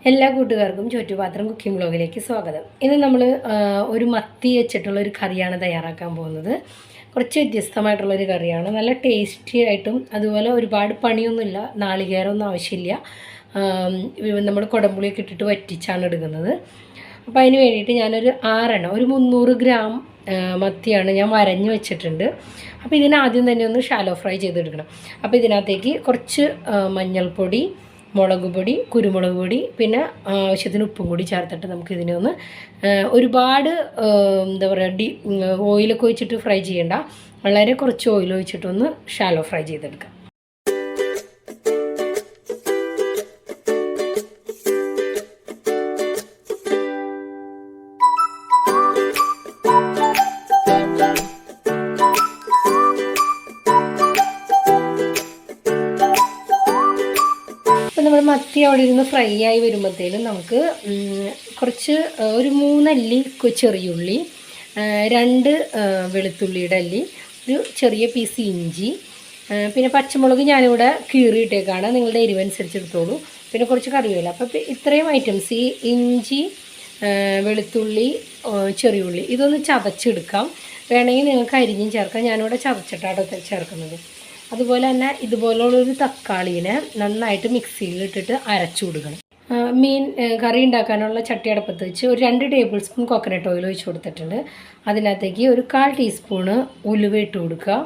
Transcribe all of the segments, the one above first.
എല്ലാ കൂട്ടുകാർക്കും ചുറ്റുപാത്രം കുക്കിംഗ് വ്ലോഗിലേക്ക് സ്വാഗതം. ഇന്ന് നമ്മൾ ഒരു മത്തി വെച്ചിട്ടുള്ള ഒരു കറിയാണ് തയ്യാറാക്കാൻ പോകുന്നത്. കുറച്ച് വ്യത്യസ്തമായിട്ടുള്ളൊരു കറിയാണ്. നല്ല ടേസ്റ്റി ആയിട്ടും അതുപോലെ ഒരുപാട് പണിയൊന്നുമില്ല, നാളികേരമൊന്നും ആവശ്യമില്ല. നമ്മൾ കുടംപുളിയൊക്കെ ഇട്ടിട്ട് വറ്റിച്ചാണ് എടുക്കുന്നത്. അപ്പോൾ അതിന് വേണ്ടിയിട്ട് ഞാനൊരു 6 ഒരു 300 ഗ്രാം മത്തിയാണ് ഞാൻ വരഞ്ഞ് വെച്ചിട്ടുണ്ട്. അപ്പോൾ ഇതിനാദ്യം തന്നെ ഒന്ന് ഷാലോ ഫ്രൈ ചെയ്തെടുക്കണം. അപ്പോൾ ഇതിനകത്തേക്ക് കുറച്ച് മഞ്ഞൾപ്പൊടി, മുളക് പൊടി, കുരുമുളക് പൊടി, പിന്നെ ആവശ്യത്തിന് ഉപ്പും കൂടി ചേർത്തിട്ട് നമുക്കിതിനെ ഒന്ന് ഒരുപാട് എന്താ പറയുക ഓയിലൊക്കെ ഒഴിച്ചിട്ട് ഫ്രൈ ചെയ്യേണ്ട, വളരെ കുറച്ച് ഓയിൽ ഒഴിച്ചിട്ടൊന്ന് ഷാലോ ഫ്രൈ ചെയ്തെടുക്കാം. നമ്മൾ മത്തി അവിടെ ഇരുന്ന് ഫ്രൈ ആയി വരുമ്പോഴത്തേനും നമുക്ക് കുറച്ച് ഒരു 3 അല്ലി ചെറിയുള്ളി, 2 വെളുത്തുള്ളിയുടെ അല്ലി, ഒരു ചെറിയ പീസ് ഇഞ്ചി, പിന്നെ പച്ചമുളക് ഞാനിവിടെ കീറിയിട്ടേക്കാണ്, നിങ്ങളുടെ എരിവനുസരിച്ച് എടുത്തോളൂ. പിന്നെ കുറച്ച് കറിവേപ്പില. അപ്പോൾ ഇത്രയും ഐറ്റംസ്, ഈ ഇഞ്ചി, വെളുത്തുള്ളി, ചെറിയുള്ളി, ഇതൊന്ന് ചതച്ചെടുക്കാം. വേണമെങ്കിൽ നിങ്ങൾക്ക് അരിഞ്ഞും ചേർക്കാം. ഞാനിവിടെ ചതച്ചിട്ടാണ് ചേർക്കുന്നത്. അതുപോലെ തന്നെ ഇതുപോലുള്ളൊരു തക്കാളീനെ നന്നായിട്ട് മിക്സിയിലിട്ടിട്ട് അരച്ചു കൊടുക്കണം. മീൻ കറി ഉണ്ടാക്കാനുള്ള ചട്ടി അടുപ്പത്ത് വെച്ച് ഒരു 2 ടേബിൾ സ്പൂൺ കോക്കനട്ട് ഓയിൽ ഒഴിച്ച് കൊടുത്തിട്ടുണ്ട്. അതിനകത്തേക്ക് ഒരു 1/4 ടീസ്പൂണ് ഉലുവ ഇട്ട് കൊടുക്കുക.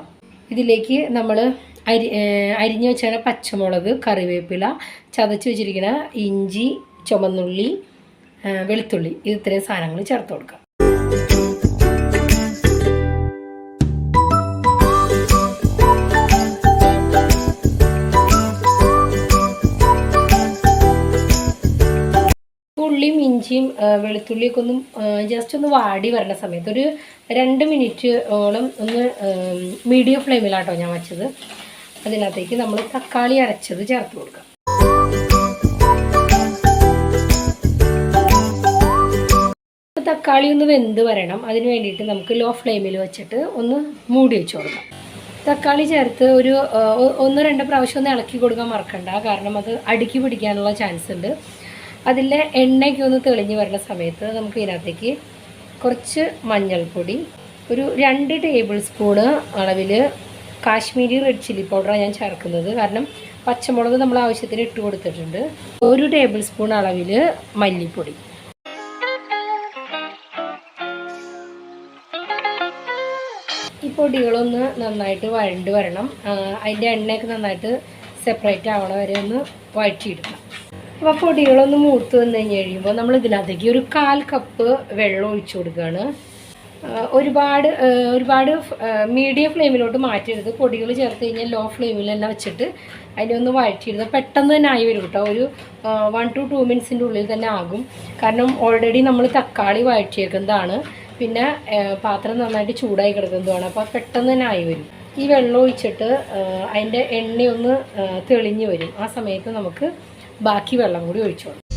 ഇതിലേക്ക് നമ്മൾ അരിഞ്ഞു വെച്ചാൽ പച്ചമുളക്, കറിവേപ്പില, ചതച്ച് വെച്ചിരിക്കുന്ന ഇഞ്ചി, ചുമന്നുള്ളി, വെളുത്തുള്ളി, ഇത്രയും സാധനങ്ങൾ ചേർത്ത് കൊടുക്കുക. ഉള്ളിയും ഇഞ്ചിയും വെളുത്തുള്ളിയൊക്കെ ഒന്ന് ജസ്റ്റ് ഒന്ന് വാടി വരുന്ന സമയത്ത് ഒരു 2 മിനിറ്റോളം ഒന്ന് മീഡിയം ഫ്ലെയിമിലാട്ടോ ഞാൻ വെച്ചത്. അതിനകത്തേക്ക് നമ്മൾ തക്കാളി അരച്ചത് ചേർത്ത് കൊടുക്കാം. തക്കാളി ഒന്ന് വെന്ത് വരണം. അതിന് വേണ്ടിയിട്ട് നമുക്ക് ലോ ഫ്ലെയിമിൽ വെച്ചിട്ട് ഒന്ന് മൂടി വെച്ച് കൊടുക്കാം. തക്കാളി ചേർത്ത് ഒരു 1-2 പ്രാവശ്യം ഒന്ന് ഇളക്കി കൊടുക്കാൻ മറക്കണ്ട, കാരണം അത് അടുക്കി പിടിക്കാനുള്ള ചാൻസ് ഉണ്ട്. അതിലെ എണ്ണയ്ക്ക് ഒന്ന് തെളിഞ്ഞ് വരുന്ന സമയത്ത് നമുക്ക് ഇതിനകത്തേക്ക് കുറച്ച് മഞ്ഞൾപ്പൊടി, ഒരു 2 ടേബിൾ സ്പൂണ് അളവിൽ കാശ്മീരി റെഡ് ചില്ലി പൗഡറാണ് ഞാൻ ചേർക്കുന്നത്, കാരണം പച്ചമുളക് നമ്മൾ ആവശ്യത്തിന് ഇട്ട് കൊടുത്തിട്ടുണ്ട്. 1 ടേബിൾ സ്പൂൺ അളവിൽ മല്ലിപ്പൊടി. ഈ പൊടികളൊന്ന് നന്നായിട്ട് വഴണ്ട് വരണം. അതിൻ്റെ എണ്ണയൊക്കെ നന്നായിട്ട് സെപ്പറേറ്റ് ആവണ വരെ ഒന്ന് വഴറ്റിയിടണം. അപ്പോൾ പൊടികളൊന്ന് മൂത്ത് വന്നു കഴിയുമ്പോൾ നമ്മൾ ഇതിനകത്തേക്ക് ഒരു 1/4 കപ്പ് വെള്ളം ഒഴിച്ചു കൊടുക്കുകയാണ്. ഒരുപാട് മീഡിയം ഫ്ലെയിമിലോട്ട് മാറ്റരുത്. പൊടികൾ ചേർത്ത് കഴിഞ്ഞാൽ ലോ ഫ്ലെയിമിൽ തന്നെ വെച്ചിട്ട് അതിനെ ഒന്ന് വഴറ്റിയിടുന്നത് പെട്ടെന്ന് തന്നെ ആയി വരും കേട്ടോ. ഒരു 1 to 2 മിനിറ്റ്സിൻ്റെ ഉള്ളിൽ തന്നെ ആകും. കാരണം ഓൾറെഡി നമ്മൾ തക്കാളി വഴറ്റിയേക്കുന്നതാണ്, പിന്നെ പാത്രം നന്നായിട്ട് ചൂടായി കിടക്കുന്നതുമാണ്. അപ്പോൾ പെട്ടെന്ന് തന്നെ ആയി വരും. ഈ വെള്ളം ഒഴിച്ചിട്ട് അതിൻ്റെ എണ്ണയൊന്ന് തെളിഞ്ഞ് വരും. ആ സമയത്ത് നമുക്ക് ബാക്കി വെള്ളം കൂടി ഒഴിച്ചു കൊടുക്കും.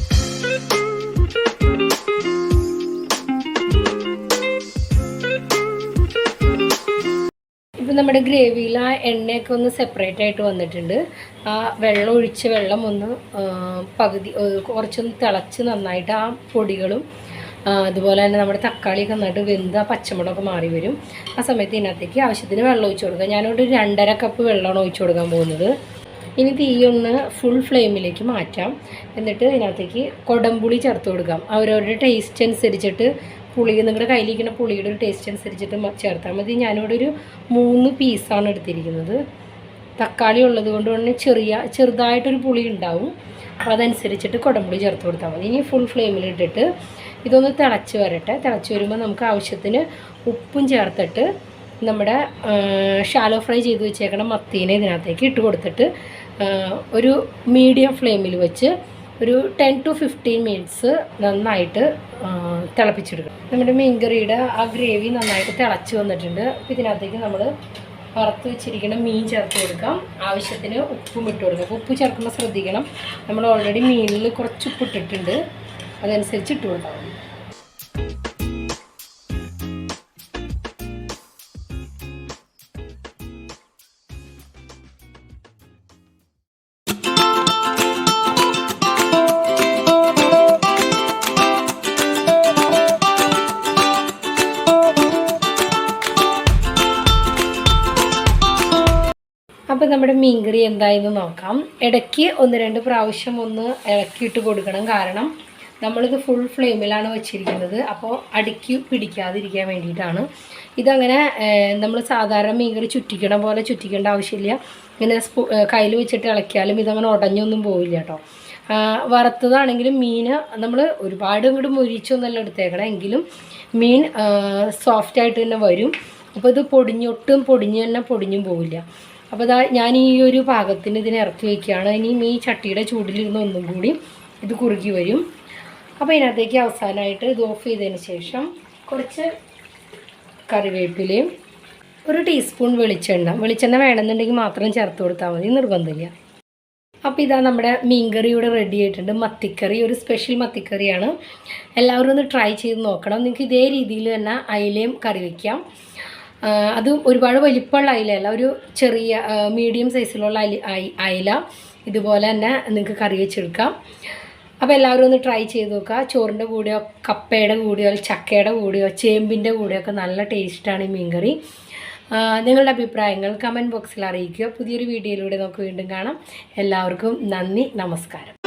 ഇപ്പം നമ്മുടെ ഗ്രേവിയിൽ ആ എണ്ണയൊക്കെ ഒന്ന് സെപ്പറേറ്റ് ആയിട്ട് വന്നിട്ടുണ്ട്. ആ ഒഴിച്ച വെള്ളം ഒന്ന് കുറച്ചൊന്ന് തിളച്ച് നന്നായിട്ട് ആ പൊടികളും അതുപോലെ തന്നെ നമ്മുടെ തക്കാളിയൊക്കെ നന്നായിട്ട് വെന്ത് ആ പച്ചമുളകൊക്കെ മാറി വരും. ആ സമയത്ത് ഇതിനകത്തേക്ക് ആവശ്യത്തിന് വെള്ളം ഒഴിച്ചു കൊടുക്കുക. ഞാനൊരു 2.5 കപ്പ് വെള്ളമാണ് ഒഴിച്ചു കൊടുക്കാൻ പോകുന്നത്. ഇനി തീയൊന്ന് ഫുൾ ഫ്ലെയിമിലേക്ക് മാറ്റാം. എന്നിട്ട് ഇതിനകത്തേക്ക് കുടംപുളി ചേർത്ത് കൊടുക്കാം. അവരവരുടെ ടേസ്റ്റ് അനുസരിച്ചിട്ട് നിങ്ങളുടെ കയ്യിലിരിക്കുന്ന പുളിയുടെ ഒരു ടേസ്റ്റ് അനുസരിച്ചിട്ട് ചേർത്താൽ മതി. ഞാനിവിടെ ഒരു 3 പീസാണ് എടുത്തിരിക്കുന്നത്. തക്കാളി ഉള്ളത് കൊണ്ട് തന്നെ ചെറുതായിട്ടൊരു പുളി ഉണ്ടാവും. അപ്പോൾ അതനുസരിച്ചിട്ട് കുടംപുളി ചേർത്ത് കൊടുത്താൽ മതി. ഇനി ഫുൾ ഫ്ലെയിമിലിട്ടിട്ട് ഇതൊന്ന് തിളച്ച് വരട്ടെ. തിളച്ച് വരുമ്പോൾ നമുക്ക് ആവശ്യത്തിന് ഉപ്പും ചേർത്തിട്ട് നമ്മുടെ ഷാലോ ഫ്രൈ ചെയ്ത് വെച്ചേക്കണം മത്തീനെ ഇതിനകത്തേക്ക് ഇട്ട് കൊടുത്തിട്ട് ഒരു മീഡിയം ഫ്ലെയിമിൽ വെച്ച് ഒരു 10 to 15 മിനിറ്റ്സ് നന്നായിട്ട് തിളപ്പിച്ചെടുക്കണം. നമ്മുടെ മീൻ കറിയുടെ ആ ഗ്രേവി നന്നായിട്ട് തിളച്ച് വന്നിട്ടുണ്ട്. അപ്പോൾ ഇതിനകത്തേക്ക് നമ്മൾ വറുത്ത് വെച്ചിരിക്കുന്ന മീൻ ചേർത്ത് കൊടുക്കാം. ആവശ്യത്തിന് ഉപ്പും ഇട്ട് കൊടുക്കാം. ഉപ്പ് ചേർക്കുമ്പോൾ ശ്രദ്ധിക്കണം, നമ്മൾ ഓൾറെഡി മീനിൽ കുറച്ച് ഉപ്പ് ഇട്ടിട്ടുണ്ട്, അതനുസരിച്ച് ഇട്ട് കൊടുക്കാം. അപ്പോൾ നമ്മുടെ മീൻകറി എന്തായെന്ന് നോക്കാം. ഇടയ്ക്ക് 1-2 പ്രാവശ്യം ഒന്ന് ഇളക്കിയിട്ട് കൊടുക്കണം. കാരണം നമ്മളിത് ഫുൾ ഫ്ലെയിമിലാണ് വെച്ചിരിക്കുന്നത്. അപ്പോൾ അടിക്ക് പിടിക്കാതിരിക്കാൻ വേണ്ടിയിട്ടാണ്. ഇതങ്ങനെ നമ്മൾ സാധാരണ മീൻകറി ചുറ്റിക്കണ പോലെ ചുറ്റിക്കേണ്ട ആവശ്യമില്ല. ഇങ്ങനെ കയ്യിൽ വെച്ചിട്ട് ഇളക്കിയാലും ഇതങ്ങനെ ഉടഞ്ഞൊന്നും പോവില്ല കേട്ടോ. വറുത്തതാണെങ്കിലും മീൻ നമ്മൾ ഒരുപാട് ഇങ്ങോട്ട് മുരിച്ചൊന്നല്ല എടുത്തേക്കണം, എങ്കിലും മീൻ സോഫ്റ്റായിട്ട് തന്നെ വരും. അപ്പോൾ ഇത് പൊടിഞ്ഞും പോവില്ല. അപ്പോൾ ഞാൻ ഈ ഒരു പാകത്തിന് ഇതിനെ ഇറക്കി വയ്ക്കുകയാണ്. ഇനിയും ഈ ചട്ടിയുടെ ചൂടിലിരുന്ന് ഒന്നും കൂടി ഇത് കുറുകി വരും. അപ്പോൾ ഇതിനകത്തേക്ക് അവസാനമായിട്ട് ഇത് ഓഫ് ചെയ്തതിന് ശേഷം കുറച്ച് കറിവേപ്പിലയും 1 ടീസ്പൂൺ വെളിച്ചെണ്ണ വേണമെന്നുണ്ടെങ്കിൽ മാത്രം ചേർത്ത് കൊടുത്താൽ മതി, നിർബന്ധമില്ല. അപ്പോൾ ഇതാ നമ്മുടെ മീൻകറി ഇവിടെ റെഡി ആയിട്ടുണ്ട്. മത്തിക്കറി, ഒരു സ്പെഷ്യൽ മത്തിക്കറിയാണ്. എല്ലാവരും ഒന്ന് ട്രൈ ചെയ്ത് നോക്കണം. നിങ്ങൾക്ക് ഇതേ രീതിയിൽ തന്നെ അയിലയും കറി വയ്ക്കാം. അത് ഒരുപാട് വലിപ്പമുള്ള അയിലയല്ല, ഒരു ചെറിയ മീഡിയം സൈസിലുള്ള അയില ഇതുപോലെ തന്നെ നിങ്ങൾക്ക് കറി വെച്ചെടുക്കാം. അപ്പോൾ എല്ലാവരും ഒന്ന് ട്രൈ ചെയ്ത് നോക്കുക. ചോറിൻ്റെ കൂടെയോ കപ്പയുടെ കൂടെയോ ചക്കയുടെ കൂടെയോ ചേമ്പിൻ്റെ കൂടെയോ ഒക്കെ നല്ല ടേസ്റ്റാണ് ഈ മീൻകറി. നിങ്ങളുടെ അഭിപ്രായങ്ങൾ കമൻറ്റ് ബോക്സിൽ അറിയിക്കുക. പുതിയൊരു വീഡിയോയിലൂടെ നമുക്ക് വീണ്ടും കാണാം. എല്ലാവർക്കും നന്ദി, നമസ്കാരം.